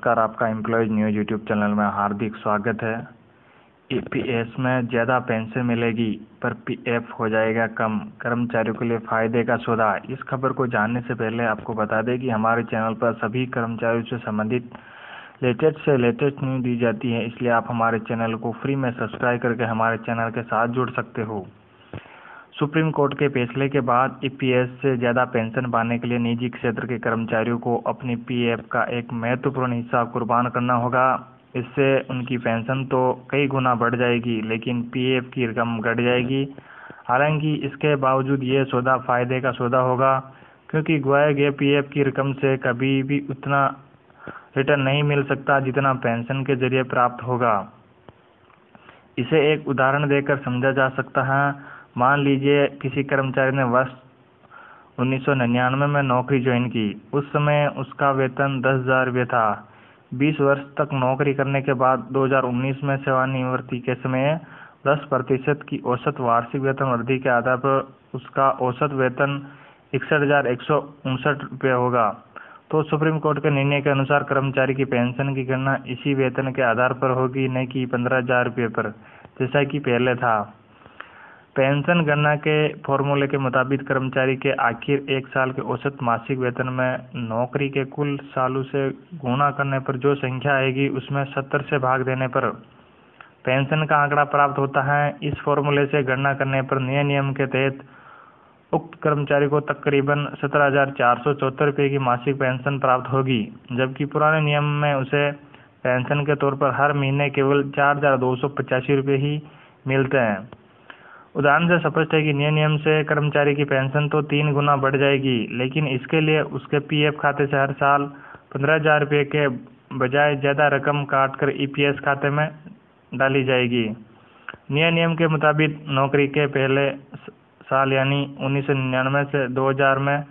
नमस्कार, आपका employees news YouTube channel में हार्दिक स्वागत है। ईपीएस में ज़्यादा पेंशन मिलेगी पर पीएफ हो जाएगा कम, कर्मचारियों के लिए फ़ायदे का सौदा। इस खबर को जानने से पहले आपको बता दें कि हमारे चैनल पर सभी कर्मचारियों से संबंधित लेटेस्ट न्यूज़ दी जाती है, इसलिए आप हमारे चैनल को फ्री में सब्सक्राइब करके हमारे चैनल के साथ जुड़ सकते हो। सुप्रीम कोर्ट के फैसले के बाद ईपीएस से ज़्यादा पेंशन पाने के लिए निजी क्षेत्र के कर्मचारियों को अपनी पीएफ का एक महत्वपूर्ण हिस्सा कुर्बान करना होगा। इससे उनकी पेंशन तो कई गुना बढ़ जाएगी, लेकिन पीएफ की रकम घट जाएगी। हालांकि इसके बावजूद ये सौदा फायदे का सौदा होगा, क्योंकि गवाए गए पीएफ की रकम से कभी भी उतना रिटर्न नहीं मिल सकता जितना पेंशन के जरिए प्राप्त होगा। इसे एक उदाहरण देकर समझा जा सकता है। मान लीजिए किसी कर्मचारी ने वर्ष 1999 में नौकरी ज्वाइन की। उस समय उसका वेतन 10,000 रुपये था। 20 वर्ष तक नौकरी करने के बाद 2019 में सेवानिवृत्ति के समय 10% की औसत वार्षिक वेतन वृद्धि के आधार पर उसका औसत वेतन 61,159 रुपये होगा। तो सुप्रीम कोर्ट के निर्णय के अनुसार कर्मचारी की पेंशन की गणना इसी वेतन के आधार पर होगी, न कि 15,000 रुपये पर, जैसा कि पहले था। पेंशन गणना के फॉर्मूले के मुताबिक कर्मचारी के आखिर एक साल के औसत मासिक वेतन में नौकरी के कुल सालों से गुणा करने पर जो संख्या आएगी, उसमें 70 से भाग देने पर पेंशन का आंकड़ा प्राप्त होता है। इस फॉर्मूले से गणना करने पर नए नियम के तहत उक्त कर्मचारी को तकरीबन 17,474 रुपये की मासिक पेंशन प्राप्त होगी, जबकि पुराने नियम में उसे पेंशन के तौर पर हर महीने केवल 4,285 रुपये ही मिलते हैं। उदाहरण से स्पष्ट है कि नए नियम से कर्मचारी की पेंशन तो 3 गुना बढ़ जाएगी, लेकिन इसके लिए उसके पीएफ खाते से हर साल 15,000 रुपये के बजाय ज़्यादा रकम काटकर ईपीएस खाते में डाली जाएगी। नए नियम के मुताबिक नौकरी के पहले साल यानी 1999 से 2000 में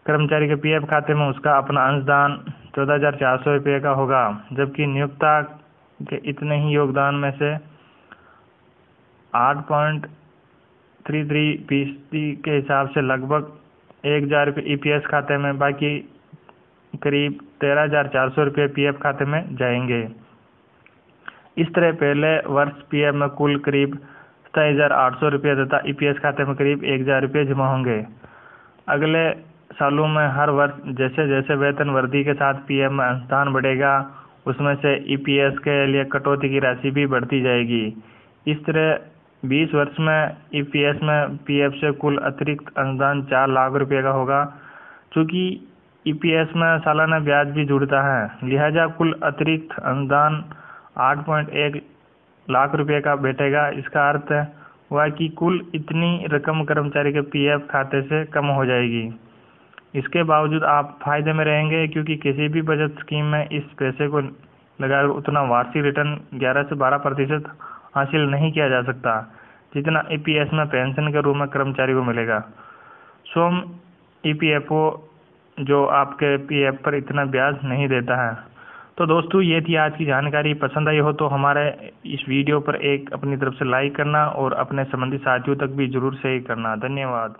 कर्मचारी के पीएफ खाते में उसका अपना अंशदान 14,400 रुपये का होगा, जबकि नियोक्ता के इतने ही योगदान में से 8.33% के हिसाब से लगभग 1,000 रुपये ईपीएस खाते में, बाकी करीब 13,400 रुपये पीएफ खाते में जाएंगे। इस तरह पहले वर्ष पीएफ में कुल करीब 27,800 रुपये तथा ईपीएस खाते में करीब 1,000 रुपये जमा होंगे। अगले सालों में हर वर्ष जैसे जैसे वेतन वृद्धि के साथ पीएफ में अंशदान बढ़ेगा, उसमें से ईपीएस के लिए कटौती की राशि भी बढ़ती जाएगी। इस तरह 20 वर्ष में ईपीएस में पीएफ से कुल अतिरिक्त अनुदान 4 लाख रुपये का होगा। चूँकि ईपीएस में सालाना ब्याज भी जुड़ता है, लिहाजा कुल अतिरिक्त अनुदान 8.1 लाख रुपये का बैठेगा। इसका अर्थ हुआ कि कुल इतनी रकम कर्मचारी के पीएफ खाते से कम हो जाएगी। इसके बावजूद आप फायदे में रहेंगे, क्योंकि किसी भी बचत स्कीम में इस पैसे को लगाकर उतना वार्षिक रिटर्न 11 से 12% हासिल नहीं किया जा सकता जितना ईपीएस में पेंशन के रूप में कर्मचारी को मिलेगा। स्वयं ईपीएफओ जो आपके पीएफ पर इतना ब्याज नहीं देता है। तो दोस्तों, ये थी आज की जानकारी। पसंद आई हो तो हमारे इस वीडियो पर एक अपनी तरफ से लाइक करना और अपने संबंधित साथियों तक भी जरूर शेयर करना। धन्यवाद।